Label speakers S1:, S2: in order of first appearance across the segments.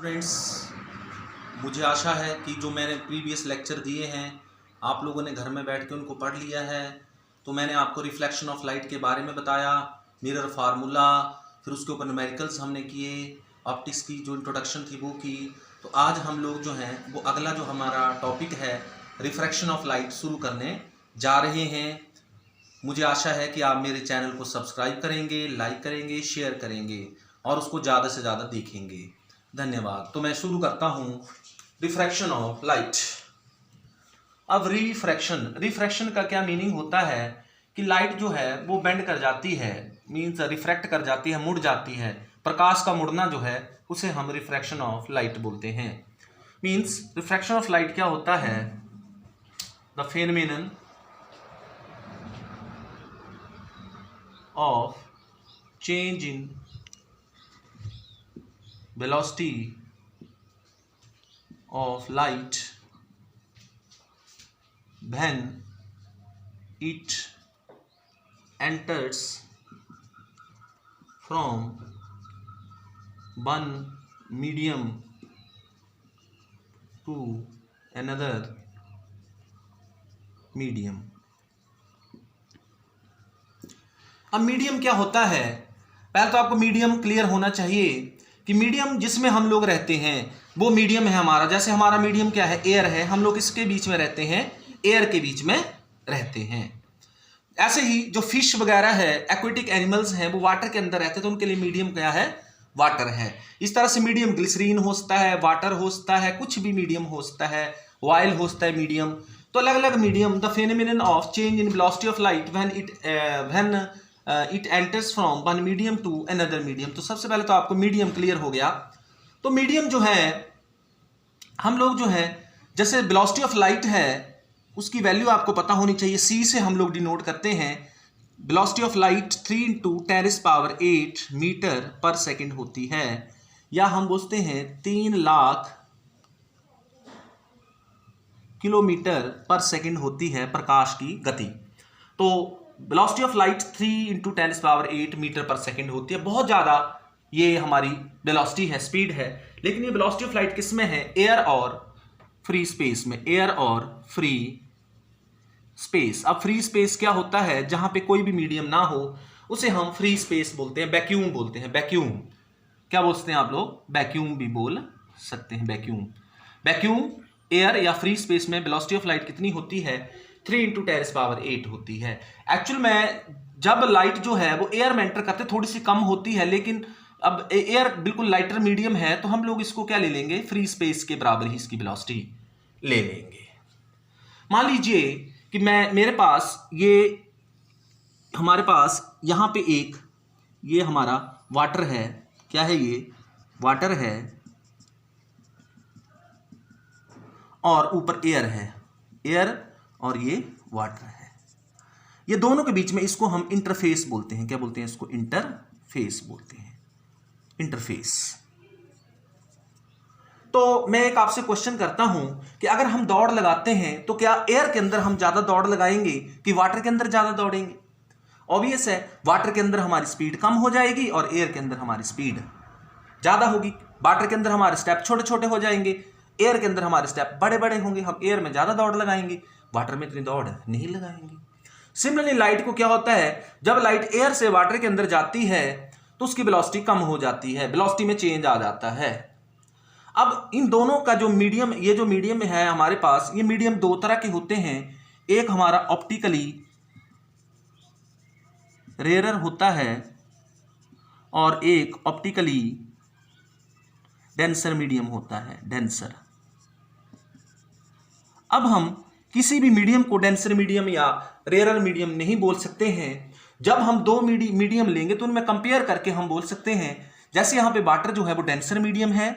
S1: Students, मुझे आशा है कि जो मैंने प्रीवियस लेक्चर दिए हैं आप लोगों ने घर में बैठ के उनको पढ़ लिया है। तो मैंने आपको रिफ्लेक्शन ऑफ लाइट के बारे में बताया, मिरर फार्मूला, फिर उसके ऊपर न्यूमेरिकल्स हमने किए, ऑप्टिक्स की जो इंट्रोडक्शन थी वो की। तो आज हम लोग जो हैं वो अगला जो हमारा टॉपिक है रिफ्रैक्शन ऑफ लाइट शुरू करने जा रहे हैं। मुझे आशा है कि आप मेरे चैनल को सब्सक्राइब करेंगे, लाइक करेंगे, शेयर करेंगे और उसको ज़्यादा से ज़्यादा देखेंगे। धन्यवाद। तो मैं शुरू करता हूँ रिफ्रैक्शन ऑफ लाइट। अब रिफ्रैक्शन का क्या मीनिंग होता है कि लाइट जो है वो बेंड कर जाती है, मीन्स रिफ्रैक्ट कर जाती है, मुड़ जाती है। प्रकाश का मुड़ना जो है उसे हम रिफ्रैक्शन ऑफ लाइट बोलते हैं। मीन्स रिफ्रैक्शन ऑफ लाइट क्या होता है? The phenomenon of change in velocity of light when it enters from one medium to another medium। अब मीडियम क्या होता है? पहले तो आपको मीडियम क्लियर होना चाहिए कि मीडियम जिसमें हम लोग रहते हैं वो मीडियम है हमारा। जैसे हमारा मीडियम क्या है? एयर है। हम लोग इसके बीच में रहते हैं, एयर के बीच में रहते हैं। ऐसे ही जो फिश वगैरह है, एक्वेटिक एनिमल्स हैं, वो वाटर के अंदर रहते हैं, तो उनके लिए मीडियम क्या है? वाटर है। इस तरह से मीडियम ग्लिसरीन हो सकता है, वाटर हो सकता है, कुछ भी मीडियम हो सकता है, ऑयल हो सकता है मीडियम। तो अलग अलग medium. The phenomenon of change in velocity of light when it enters from one medium to another medium. तो सबसे पहले तो आपको मीडियम क्लियर हो गया। तो मीडियम जो है हम लोग जो है, जैसे वेलोसिटी ऑफ लाइट है उसकी वैल्यू आपको पता होनी चाहिए। सी से हम लोग डिनोट करते हैं। वेलोसिटी ऑफ लाइट 3 × 10⁸ मीटर पर सेकेंड होती है, या हम बोलते हैं 3 लाख किलोमीटर पर सेकेंड होती है प्रकाश की गति। तो वेलोसिटी ऑफ लाइट 3 × 10⁸ मीटर पर सेकेंड होती है। बहुत ज़्यादा ये हमारी वेलोसिटी है, स्पीड है। लेकिन ये वेलोसिटी ऑफ लाइट किस में है? एयर और फ्री स्पेस में। एयर और फ्री स्पेस। अब फ्री स्पेस क्या होता है? जहां पे कोई भी मीडियम ना हो उसे हम फ्री स्पेस बोलते हैं, वैक्यूम बोलते हैं। वैक्यूम क्या बोलते हैं आप लोग? वैक्यूम भी बोल सकते हैं। वैक्यूम एयर या फ्री स्पेस में वेलोसिटी ऑफ लाइट कितनी होती है? 3 × 10⁸ होती है। एक्चुअल में जब लाइट जो है वो एयर में एंटर करते थोड़ी सी कम होती है, लेकिन अब एयर बिल्कुल लाइटर मीडियम है तो हम लोग इसको क्या ले लेंगे? फ्री स्पेस के बराबर ही इसकी वेलोसिटी ले लेंगे। मान लीजिए कि मेरे पास हमारे पास यहाँ पे ये हमारा वाटर है। क्या है ये? वाटर है, और ऊपर एयर है, एयर और ये वाटर है। ये दोनों के बीच में इसको हम इंटरफेस बोलते हैं। क्या बोलते हैं इसको? इंटरफेस बोलते हैं। इंटरफेस। तो मैं एक आपसे क्वेश्चन करता हूं कि अगर हम दौड़ लगाते हैं तो क्या एयर के अंदर हम ज्यादा दौड़ लगाएंगे कि वाटर के अंदर ज्यादा दौड़ेंगे? ऑब्वियस है, वाटर के अंदर हमारी स्पीड कम हो जाएगी और एयर के अंदर हमारी स्पीड ज्यादा होगी। वाटर के अंदर हमारे स्टेप छोटे छोटे हो जाएंगे, एयर के अंदर हमारे स्टेप बड़े बड़े होंगे। हम एयर में ज्यादा दौड़ लगाएंगे, वाटर में इतनी दौड़ नहीं लगाएंगे। सिमिलरली लाइट को क्या होता है? जब लाइट एयर से वाटर के अंदर जाती है तो उसकी वेलोसिटी कम हो जाती है, वेलोसिटी में चेंज आ जाता है। अब इन दोनों का जो मीडियम, ये जो मीडियम है हमारे पास, ये मीडियम दो तरह के होते हैं। एक हमारा ऑप्टिकली रेयर होता है और एक ऑप्टिकली डेंसर मीडियम होता है, डेंसर। अब हम किसी भी मीडियम को डेंसर मीडियम या रेयर मीडियम नहीं बोल सकते हैं। जब हम दो मीडियम लेंगे तो उनमें कंपेयर करके हम बोल सकते हैं। जैसे यहाँ पे वाटर जो है वो डेंसर मीडियम है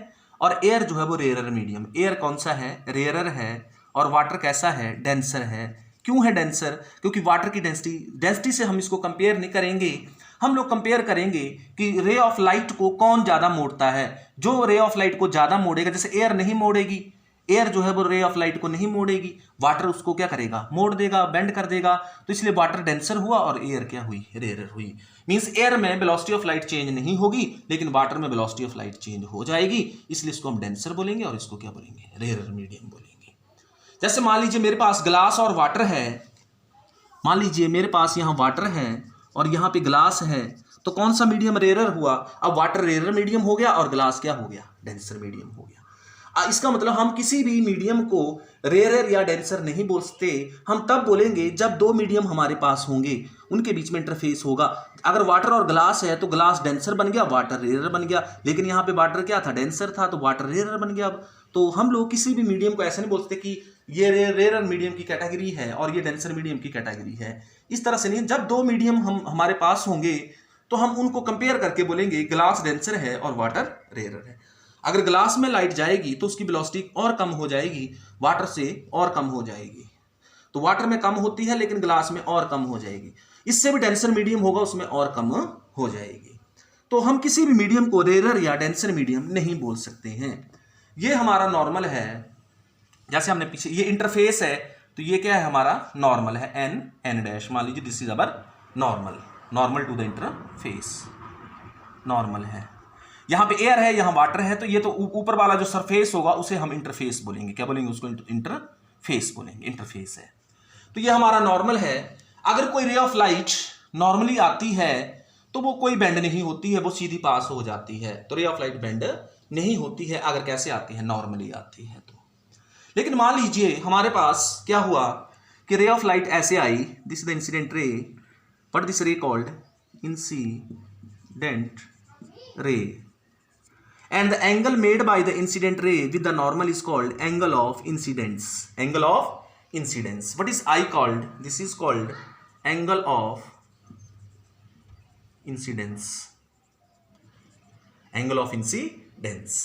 S1: और एयर जो है वो रेयर मीडियम। एयर कौन सा है? रेयर है। और वाटर कैसा है? डेंसर है। क्यों है डेंसर? क्योंकि वाटर की डेंसिटी से हम इसको कंपेयर नहीं करेंगे। हम लोग कंपेयर करेंगे कि रे ऑफ लाइट को कौन ज़्यादा मोड़ता है। जो रे ऑफ लाइट को ज़्यादा मोड़ेगा, जैसे एयर नहीं मोड़ेगी, एयर जो है वो रे ऑफ लाइट को नहीं मोड़ेगी, वाटर उसको क्या करेगा, मोड़ देगा, बेंड कर देगा। तो इसलिए वाटर डेंसर हुआ और एयर क्या हुई, रेयर हुई। मींस एयर में वेलोसिटी ऑफ लाइट चेंज नहीं होगी, लेकिन वाटर में वेलोसिटी ऑफ लाइट चेंज हो जाएगी, इसलिए इसको हम डेंसर बोलेंगे और इसको क्या बोलेंगे, रेयर मीडियम बोलेंगे। जैसे मान लीजिए मेरे पास ग्लास और वाटर है, मान लीजिए मेरे पास यहाँ वाटर है और यहाँ पे ग्लास है, तो कौन सा मीडियम रेयर हुआ, अब वाटर रेयर मीडियम हो गया और ग्लास क्या हो गया, डेंसर मीडियम हो गया। इसका मतलब हम किसी भी मीडियम को रेयर या डेंसर नहीं बोल सकते, हम तब बोलेंगे जब दो मीडियम हमारे पास होंगे, उनके बीच में इंटरफेस होगा। अगर वाटर और ग्लास है तो ग्लास डेंसर बन गया, वाटर रेयर बन गया, लेकिन यहाँ पे वाटर क्या था, डेंसर था, तो वाटर रेयर बन गया। तो हम लोग किसी भी मीडियम को ऐसे नहीं बोल सकते कि ये रेयर मीडियम की कैटेगरी है और ये डेंसर मीडियम की कैटेगरी है, इस तरह से नहीं। जब दो मीडियम हमारे पास होंगे तो हम उनको कंपेयर करके बोलेंगे ग्लास डेंसर है और वाटर रेयर है। अगर ग्लास में लाइट जाएगी तो उसकी वेलोसिटी और कम हो जाएगी, वाटर से और कम हो जाएगी। तो वाटर में कम होती है लेकिन ग्लास में और कम हो जाएगी। इससे भी डेंसर मीडियम होगा, उसमें और कम हो जाएगी। तो हम किसी भी मीडियम को रेयर या डेंसर मीडियम नहीं बोल सकते हैं। ये हमारा नॉर्मल है, जैसे हमने पीछे ये इंटरफेस है, तो ये क्या है हमारा नॉर्मल है, एन डैश। मान लीजिए this is our normal to the interface, normal है। यहाँ पे एयर है, यहाँ वाटर है, तो ये तो ऊपर वाला जो सरफेस होगा उसे हम इंटरफेस बोलेंगे। क्या बोलेंगे उसको, इंटरफेस बोलेंगे, इंटरफेस है। तो ये हमारा नॉर्मल है। अगर कोई रे ऑफ लाइट नॉर्मली आती है तो वो कोई बेंड नहीं होती है, वो सीधी पास हो जाती है। तो रे ऑफ लाइट बेंड नहीं होती है अगर कैसे आती है, नॉर्मली आती है तो। लेकिन मान लीजिए हमारे पास क्या हुआ कि रे ऑफ लाइट ऐसे आई, this is the incident ray, but this ray called incident ray, and the angle made by the incident ray with the normal is called angle of incidence. Angle of incidence. What is I called? This is called angle of incidence. Angle of incidence.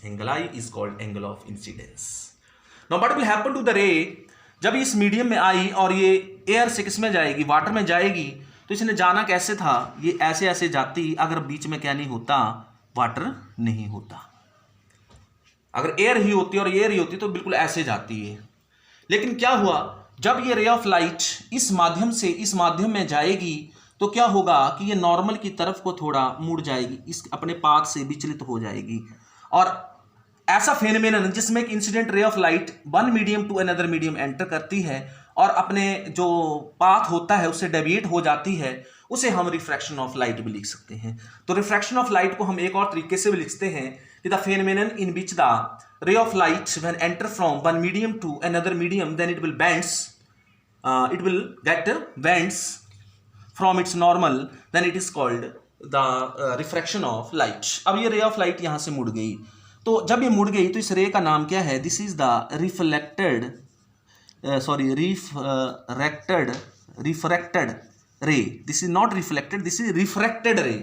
S1: Angle I is called angle of incidence. Now what will happen to the ray? जब इस medium में आई और ये air से किस में जाएगी, water में जाएगी, तो इसने जाना कैसे था, ये ऐसे ऐसे जाती, अगर बीच में क्या नहीं होता, वाटर नहीं होता। अगर एयर ही होती और एयर ही होती तो बिल्कुल ऐसे जाती है। लेकिन क्या हुआ, जब ये रे ऑफ लाइट इस माध्यम से इस माध्यम में जाएगी तो क्या होगा कि ये नॉर्मल की तरफ को थोड़ा मुड़ जाएगी, इस अपने पाथ से विचलित हो जाएगी। और ऐसा फेनोमेनन जिसमें एक incident ray of light one medium to another medium enter करती है और अपने जो पाथ होता है उससे डेविएट हो जाती है, उसे हम रिफ्रैक्शन ऑफ लाइट भी लिख सकते हैं। तो रिफ्रैक्शन ऑफ लाइट को हम एक और तरीके से भी लिखते हैं कि the phenomenon in which the ray of light when enter from one medium to another medium then it will bends, it will get bends from its normal, then it is called the refraction of light. अब ये रे of light यहाँ से मुड़ गई, तो जब ये मुड़ गई तो इस रे का नाम क्या है, this is the refracted ray. This is not reflected, this is refracted ray,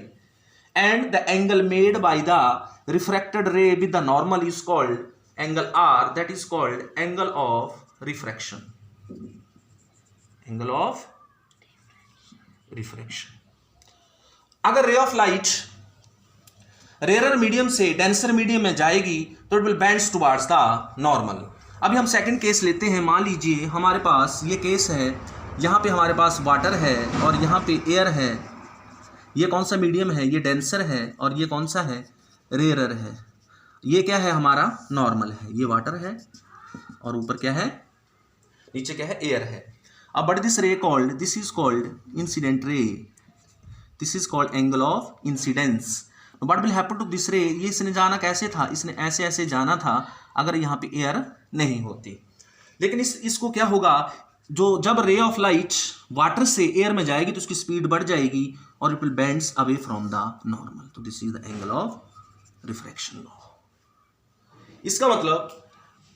S1: and the angle made by the refracted ray with the normal is called angle R, that is called angle of refraction. Angle of refraction. अगर ray of light rare medium से denser medium में जाएगी तो it will bends towards the normal. अभी हम second case लेते हैं। मान लीजिए हमारे पास ये केस है, यहाँ पे हमारे पास वाटर है और यहाँ पे एयर है। ये कौन सा मीडियम है, ये डेंसर है और ये कौन सा है, रेयर है। ये क्या है हमारा नॉर्मल है, ये वाटर है और ऊपर क्या है, नीचे क्या है, एयर है। अब but this ray called, this is called incident ray, this is called angle of incidence. But will happen to this ray, ये इसने जाना कैसे था, इसने ऐसे ऐसे जाना था अगर यहाँ पे एयर नहीं होती। लेकिन इसको क्या होगा, जो जब रे ऑफ लाइट वाटर से एयर में जाएगी तो उसकी स्पीड बढ़ जाएगी और it will bends away from the normal. तो this is the angle of refraction law. इसका मतलब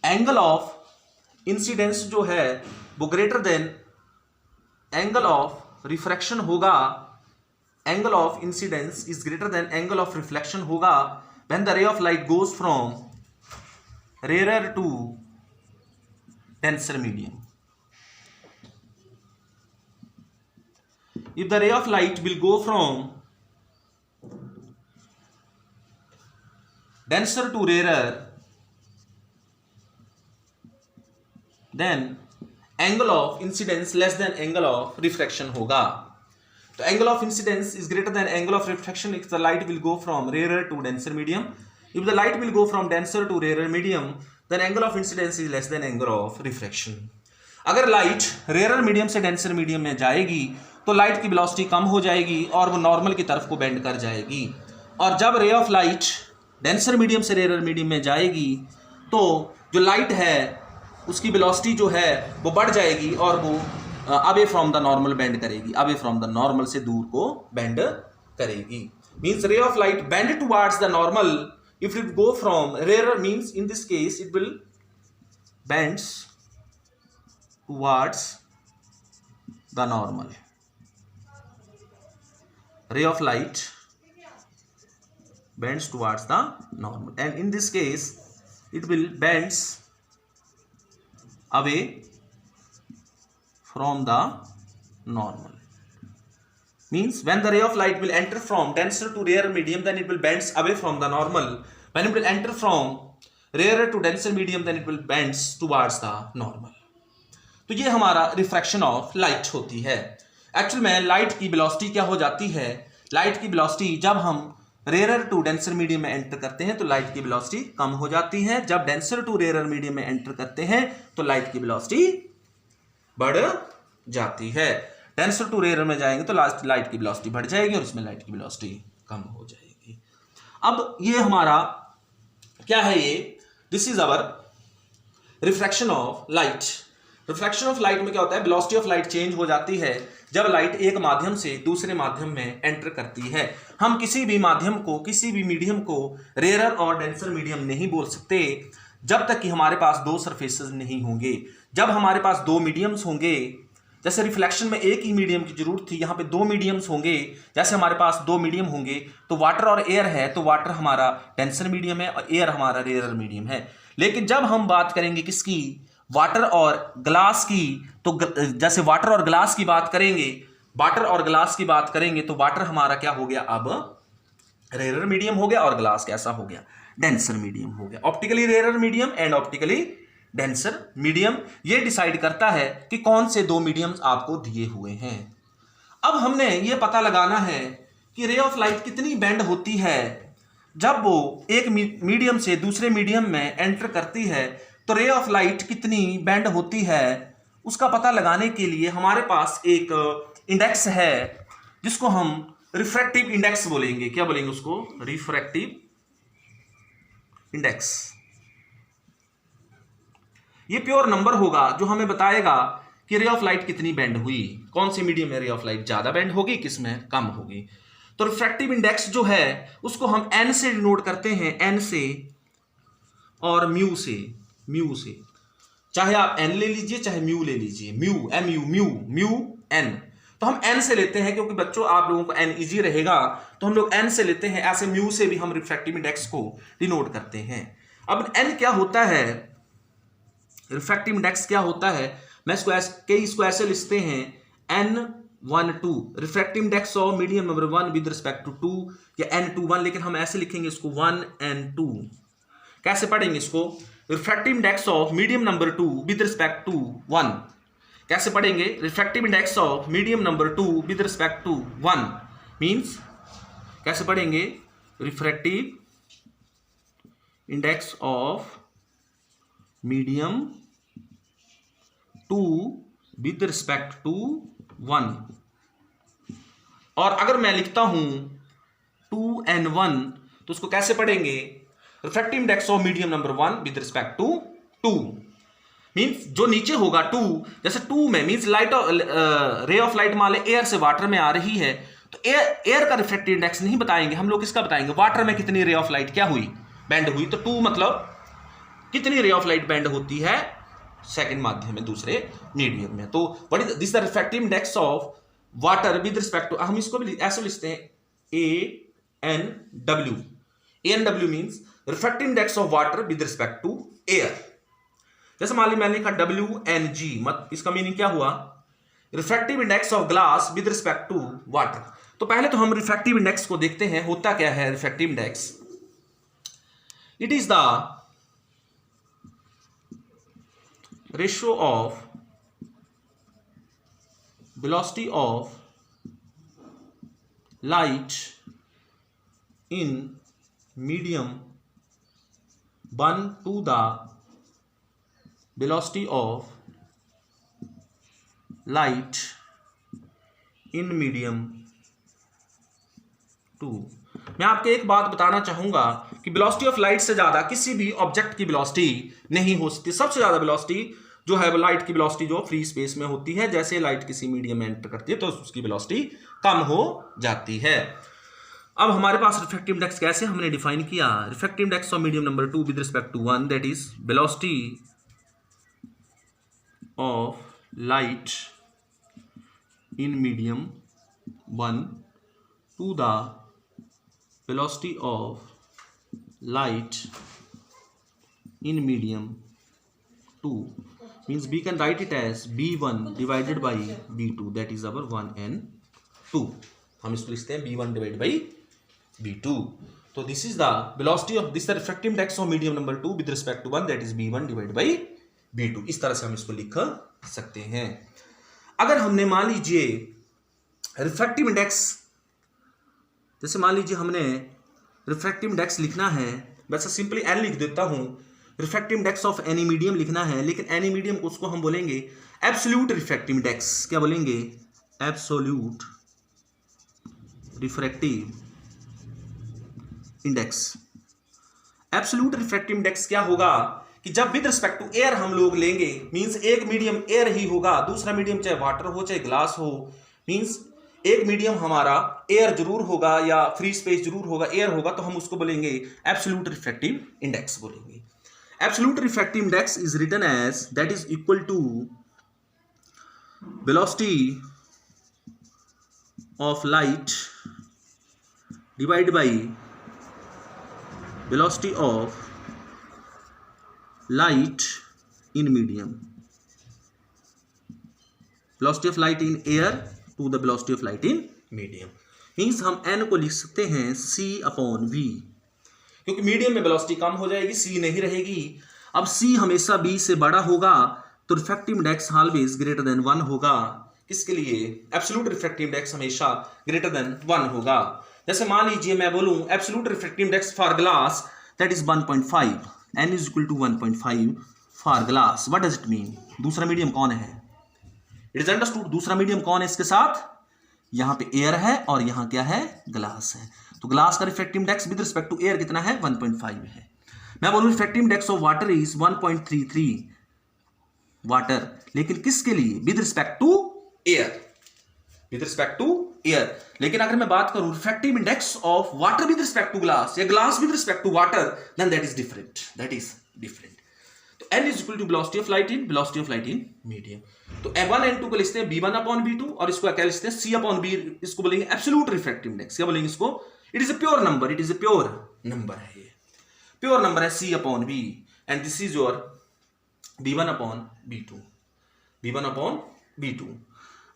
S1: एंगल ऑफ इंसिडेंस जो है वो greater than angle of refraction होगा, angle of incidence is greater than angle of reflection होगा when the ray of light goes from rare to denser medium. If the ray of light will go from denser to rarer, then angle of incidence less than angle of refraction होगा। तो angle of incidence is greater than angle of refraction if the light will go from rare to denser medium. If the light will go from denser to rare medium then angle of incidence is less than angle of refraction. अगर light rare medium से denser medium में जाएगी तो light की velocity कम हो जाएगी और वो नॉर्मल की तरफ को बेंड कर जाएगी। और जब ray of light denser medium से रेयर मीडियम में जाएगी तो जो लाइट है उसकी वेलोसिटी जो है वो बढ़ जाएगी और वो away from the normal bend करेगी, अवे फ्रॉम द नॉर्मल से दूर को बेंड करेगी। Means ray of light bend towards the normal if it go from rare, means in this case it will bends towards the normal. ray of light bends towards the normal, and in this case it will bends away from the normal. Means when the ray of light will enter from denser to rarer medium then it will bends away from the normal. When it will enter from rarer to denser medium then it will bends towards the normal. तो ये हमारा refraction of light होती है। Actual में light की velocity क्या हो जाती है, लाइट की वेलोसिटी जब हम रेयर टू डेंसर मीडियम में एंटर करते हैं तो लाइट की वेलोसिटी कम हो जाती है, जब डेंसर टू रेयर मीडियम में एंटर करते हैं तो लाइट की वेलोसिटी बढ़ जाती है। डेंसर टू रेयर में जाएंगे तो लाइट की वेलोसिटी बढ़ जाएगी और इसमें लाइट की वेलोसिटी कम हो जाएगी। अब ये हमारा क्या है, ये this is our refraction of light. Refraction of light में क्या होता है, वेलोसिटी ऑफ लाइट चेंज हो जाती है जब लाइट एक माध्यम से दूसरे माध्यम में एंटर करती है। हम किसी भी माध्यम को, किसी भी मीडियम को रेयर और डेंसर मीडियम नहीं बोल सकते जब तक कि हमारे पास दो सरफेसेस नहीं होंगे। जब हमारे पास दो मीडियम्स होंगे, जैसे रिफ्लेक्शन में एक ही मीडियम की जरूरत थी, यहाँ पे दो मीडियम्स होंगे, जैसे हमारे पास दो मीडियम होंगे तो वाटर और एयर है, तो वाटर हमारा डेंसर मीडियम है और एयर हमारा रेयर मीडियम है। लेकिन जब हम बात करेंगे किसकी, वाटर और ग्लास की, तो जैसे वाटर और ग्लास की बात करेंगे, वाटर और ग्लास की बात करेंगे तो वाटर हमारा क्या हो गया, अब रेयर मीडियम हो गया और ग्लास कैसा हो गया, डेंसर मीडियम हो गया। Optically rare medium and optically denser medium, ये डिसाइड करता है कि कौन से दो मीडियम्स आपको दिए हुए हैं। अब हमने ये पता लगाना है कि रे ऑफ लाइट कितनी बेंड होती है जब वो एक मीडियम से दूसरे मीडियम में एंटर करती है, तो रे ऑफ लाइट कितनी बेंड होती है उसका पता लगाने के लिए हमारे पास एक इंडेक्स है जिसको हम रिफ्रैक्टिव इंडेक्स बोलेंगे। क्या बोलेंगे उसको, रिफ्रैक्टिव इंडेक्स। ये प्योर नंबर होगा जो हमें बताएगा कि रे ऑफ लाइट कितनी बेंड हुई, कौन सी मीडियम में रे ऑफ लाइट ज्यादा बेंड होगी, किसमें कम होगी। तो रिफ्रैक्टिव इंडेक्स जो है उसको हम एन से डिनोट करते हैं, एन से और म्यू से, म्यू से, चाहे आप एन ले लीजिए चाहे म्यू ले लीजिए, mu M U mu mu N. तो हम एन से लेते हैं क्योंकि बच्चों आप लोगों को एन इजी रहेगा, तो हम लोग एन से लेते हैं। ऐसे म्यू से भी हम रिफ्रैक्टिव इंडेक्स को डिनोट करते हैं। अब एन क्या होता है, रिफ्रैक्टिव इंडेक्स क्या होता है, मैं इसको ऐसे लिखते हैं N12 refractive index of medium number 1 with respect to 2 या N21, लेकिन हम ऐसे लिखेंगे इसको 1 N2। कैसे पढ़ेंगे इसको, refractive index of medium number 2 with respect to 1। कैसे पढ़ेंगे, refractive index of medium number 2 with respect to 1 means कैसे पढ़ेंगे, refractive index of medium 2 with respect to 1। और अगर मैं लिखता हूं 2n1 तो उसको कैसे पढ़ेंगे, refractive index of medium number 1 with respect to 2 means जो नीचे होगा 2, जैसे 2 में means light ray of light मान ले एयर से वाटर में आ रही है तो एयर का रिफ्रैक्टिव इंडेक्स नहीं बताएंगे हम लोग, किसका बताएंगे, वाटर में कितनी रे ऑफ लाइट क्या हुई, बेंड हुई। तो 2 मतलब कितनी रे ऑफ लाइट बेंड होती है सेकंड माध्यम में दूसरे मीडियम में। तो what is this the refractive index of water with respect to, हम इसको भी ऐसे लिखते हैं ANW means refractive index of water with respect to air. जैसे मान लीजिए मैंने लिखा WNG, मत इसका मीनिंग क्या हुआ, refractive index of glass with respect to water. तो पहले तो हम रिफ्रैक्टिव इंडेक्स को देखते हैं, होता क्या है refractive index, it is the ratio of velocity of light in medium 1 to the velocity of light in medium 2। मैं आपको एक बात बताना चाहूंगा कि वेलोसिटी ऑफ लाइट से ज्यादा किसी भी ऑब्जेक्ट की वेलोसिटी नहीं हो सकती। सबसे ज्यादा वेलोसिटी जो है वो लाइट की वेलोसिटी जो फ्री स्पेस में होती है, जैसे लाइट किसी मीडियम में एंटर करती है तो उसकी वेलोसिटी कम हो जाती है। अब हमारे पास रिफ्रैक्टिव इंडेक्स कैसे हमने डिफाइन किया, refractive index of medium number 2 with respect to 1 that is velocity of light in medium 1 to the velocity of light in medium 2 means we can write it as b1 divided by b2 that is our 1 and 2। हम इसको लिखते हैं b1 divided by b2। तो this is the velocity of this refractive index of medium number 2 with respect to 1 that is b1 divided by b2। इस तरह से हम इसको लिख सकते हैं। अगर हमने मान लीजिए रिफ्रैक्टिव इंडेक्स, जैसे मान लीजिए हमने रिफ्रैक्टिव इंडेक्स लिखना है, वैसे सिंपली n लिख देता हूं, refractive index of any medium लिखना है, लेकिन एनी मीडियम को उसको हम बोलेंगे एब्सोल्यूट रिफ्रैक्टिव इंडेक्स। क्या बोलेंगे? Absolute refractive index. Absolute refractive index क्या होगा कि जब विद रिस्पेक्ट टू एयर हम लोग लेंगे, मींस एक मीडियम एयर ही होगा, दूसरा मीडियम चाहे वाटर हो चाहे ग्लास हो, मींस एक मीडियम हमारा एयर जरूर होगा या फ्री स्पेस जरूर होगा, एयर होगा, तो हम उसको बोलेंगे एब्सोल्यूट रिफ्रैक्टिव इंडेक्स बोलेंगे। Absolute refractive index is written as that is equal to velocity of light divided by velocity of light in medium, velocity of light in air to the velocity of light in medium। means हम n को लिख सकते हैं c upon v, क्योंकि medium में velocity कम हो जाएगी, सी नहीं रहेगी। अब सी हमेशा बी से बड़ा होगा तो refractive index always greater than 1 होगा। किसके लिए? एब्सोल्यूट रिफ्रैक्टिव इंडेक्स हमेशा ग्रेटर देन 1 होगा। जैसे मान लीजिए मैं बोलूं absolute refractive index for glass that is 1.5, n is equal to 1.5 for glass. What does it mean? दूसरा मीडियम कौन है? इट इज अंडरस्टूड दूसरा मीडियम कौन है इसके साथ? यहां पे एयर है और यहां क्या है? ग्लास है। तो ग्लास का refractive index with respect to air कितना है? 1.5 है। मैं बोलूं refractive index of water is 1.33 water, लेकिन किसके लिए? With respect to air, with respect to air. लेकिन अगर मैं बात करूं refractive index of water with respect to glass या glass with respect to water, then that is different, that is different. तो n is equal to velocity of light in medium. तो m1 n2 को लिखते हैं b1 upon b2 और इसको क्या लिखते हैं? c upon b। इसको बोलेंगे एब्सोल्यूट रिफ्रैक्टिव इंडेक्स। क्या बोलेंगे इसको? It is a pure number, it is a pure number है, ये प्योर नंबर है c upon b and this is your b1 upon b2, b1 upon b2।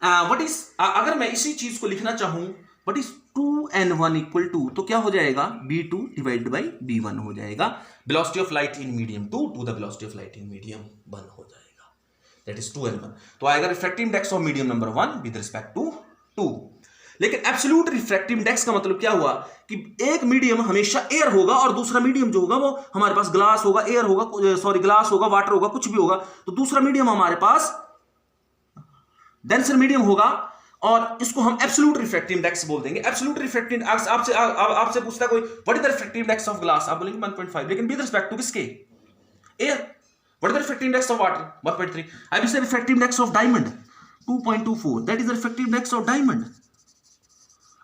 S1: What is, अगर मैं इसी चीज को लिखना चाहूं what is 2n1 equal to, तो क्या हो जाएगा? b2 डिवाइडेड बाई b1 हो जाएगा। Velocity of light in medium 2 to the velocity of light in medium 1 हो जाएगा, दैट इज 2n1। तो आएगा refractive index of medium number 1 with respect to 2। लेकिन एब्सोल्यूट रिफ्रैक्टिव इंडेक्स का मतलब क्या हुआ कि एक मीडियम हमेशा एयर होगा और दूसरा मीडियम जो होगा वो हमारे पास ग्लास होगा, एयर होगा, सॉरी ग्लास होगा, वाटर होगा, कुछ भी होगा, तो दूसरा मीडियम हमारे पास डेंसर मीडियम होगा और इसको हम एब्सोल्यूट रिफ्रैक्टिव इंडेक्स बोल देंगे। एब्सोल्यूट रिफ्रैक्टिव इंडेक्स आपसे पूछता है कोई what is the refractive index of glass, आप बोलेंगे 1.5, लेकिन विद रिस्पेक्ट टू किसके? Air. What is the refractive index of water? 1.3। I will say refractive index of diamond 2.24, that is the refractive index of diamond.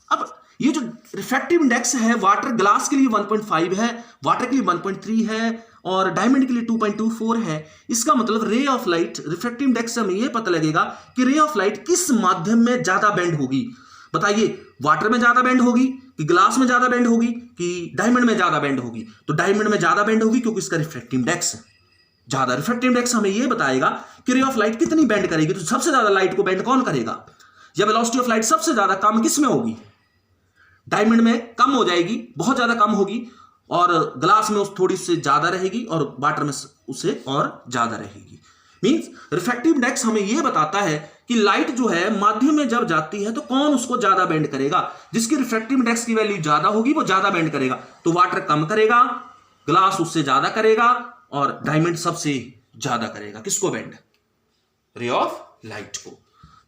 S1: अब ये जो refractive index है water glass के लिए 1.5 है, वाटर के लिए 1.3 है और डायमंड के लिए 2.24 है। इसका मतलब रे ऑफ लाइट, रिफ्रैक्टिव इंडेक्स से हमें यह पता लगेगा कि रे ऑफ लाइट किस माध्यम में ज्यादा बेंड होगी। बताइए, वाटर में ज्यादा बेंड होगी कि ग्लास में ज्यादा बेंड होगी कि डायमंड में ज्यादा बेंड होगी? तो डायमंड में ज्यादा बेंड होगी क्योंकि इसका रिफ्रैक्टिव इंडेक्स ज्यादा। रिफ्रैक्टिव इंडेक्स हमें यह बताएगा कि रे ऑफ लाइट कितनी बेंड करेगी। तो सबसे ज्यादा लाइट को बेंड कौन करेगा? या वेलोसिटी ऑफ लाइट सबसे ज्यादा कम किस में होगी? डायमंड में कम हो जाएगी, बहुत ज्यादा कम होगी, और ग्लास में उस थोड़ी से ज्यादा रहेगी और वाटर में उससे और ज्यादा रहेगी। मींस रिफ्रैक्टिव इंडेक्स हमें यह बताता है कि लाइट जो है माध्यम में जब जाती है तो कौन उसको ज्यादा बेंड करेगा। जिसकी रिफ्रैक्टिव इंडेक्स की वैल्यू ज्यादा होगी वो ज्यादा बेंड करेगा, तो वाटर कम करेगा, ग्लास उससे ज्यादा करेगा, और डायमंड सबसे ज्यादा करेगा। किसको बेंड? रे ऑफ लाइट को।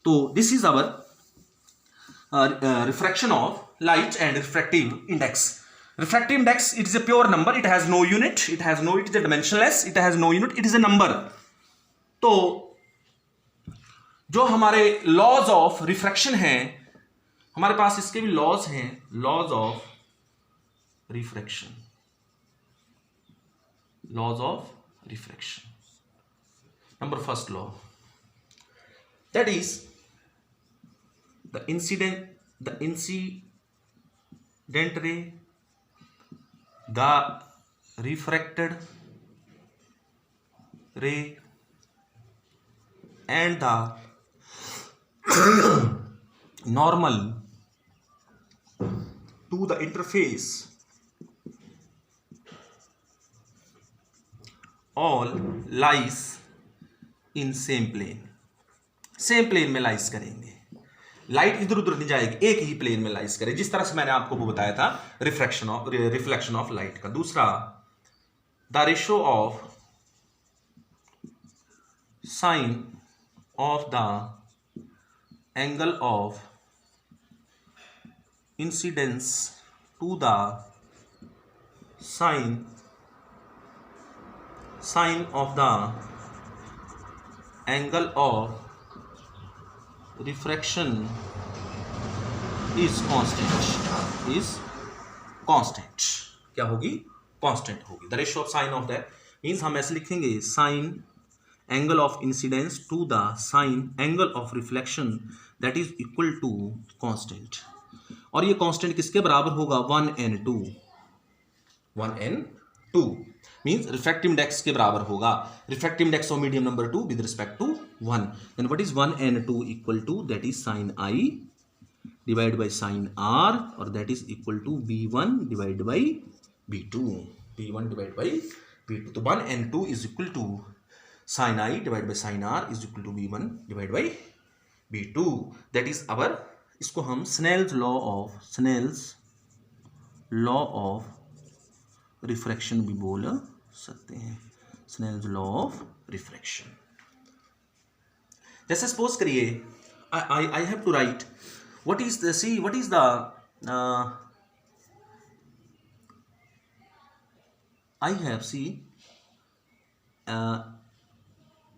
S1: तो this is our refraction of light and refractive index. Refractive index, it is a pure number, it has no unit, it is a dimensionless, it has no unit, it is a number. तो जो हमारे laws of refraction हैं, हमारे पास इसके भी laws हैं, laws of refraction, laws of refraction. Number first law, that is the incident ray, the refracted ray, and the normal to the interface all lies in same plane. Same plane में lies करेंगे, light इधर उधर नहीं जाएगी, एक ही plane में lies करे, जिस तरह से मैंने आपको वो बताया था रिफ्लेक्शन ऑफ लाइट का। दूसरा, the ratio of sine of the angle of incidence to the sine of the angle of refraction is constant. क्या होगी? कांस्टेंट होगी। The ratio of sine of that means हम ऐसे लिखेंगे, sine angle of incidence to the sine angle of reflection that is equal to constant. और ये constant किसके बराबर होगा? 1n2। 1n2 means refractive index के बराबर होगा। Refractive index of medium number 2 with respect to 1, then what is 1n2 equal to, that is sine i divide by sine r, और that is equal to b1 divide by b2, b1 divide by b2। तो 1n2 is equal to sine i divide by sine r is equal to b1 divide by b2, that is our, इसको हम Snell's law of refraction भी बोल सकते हैं, Snell's law of refraction. जैसे suppose करिए, I have to write what is the I have see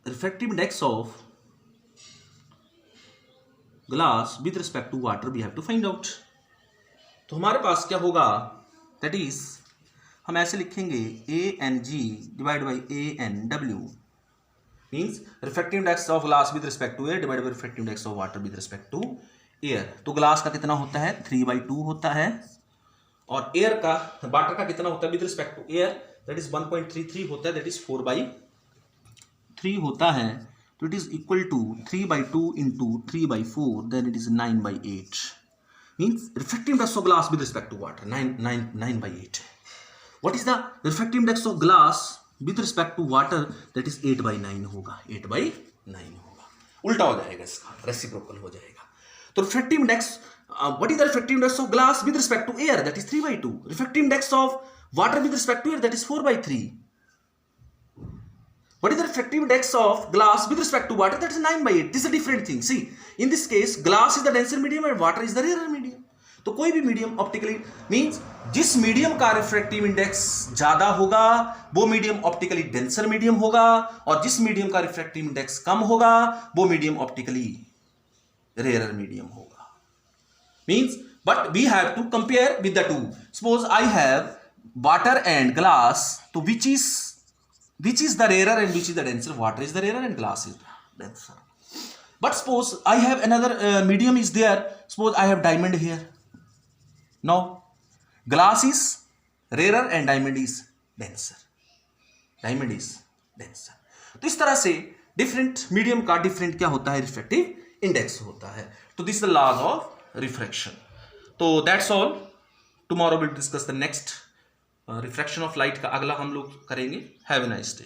S1: refractive index of glass with respect to water we have to find out. तो हमारे पास क्या होगा? दैट इज, हम ऐसे लिखेंगे ANG divide by ANW, means refractive index of glass with respect to air divide by refractive index of water with respect to air. तो glass का कितना होता है? 3/2 होता है, और एयर का, वाटर का कितना होता है with respect to air? That is 1.33 होता है, दैट इज 4/3 होता है। तो it is equal to 3/2 into 3/4, then it is 9/8, means refractive index of glass with respect to water 9/8 है। What is the refractive index of glass with respect to water? That is 8/9 होगा, 8/9 होगा। उल्टा हो जाएगा इसका, रेसिप्रोकल हो जाएगा। तो refractive index, what is the refractive index of glass with respect to air? That is 3/2. Refractive index of water with respect to air, that is 4/3. What is the refractive index of glass with respect to water? That is 9/8. This is a different thing. See, in this case, glass is the denser medium and water is the rarer medium. तो कोई भी medium optically, means जिस medium का refractive index ज्यादा होगा वो medium optically denser medium होगा, और जिस मीडियम का रिफ्रैक्टिव इंडेक्स कम होगा वो मीडियम ऑप्टिकली रेयर मीडियम होगा। Means but we have to compare with the two. Suppose I have water and glass, तो which is the rare and which is the denser? Water is the rare and glass is the denser. But suppose I have another medium is there. Suppose I have diamond here. Now glass is rarer and diamond is denser. Diamond is denser. तो इस तरह से different medium का different क्या होता है? Refractive index होता है। तो this is the laws of refraction. तो that's all. Tomorrow will discuss the next refraction of light का अगला हम लोग करेंगे। Have a nice day.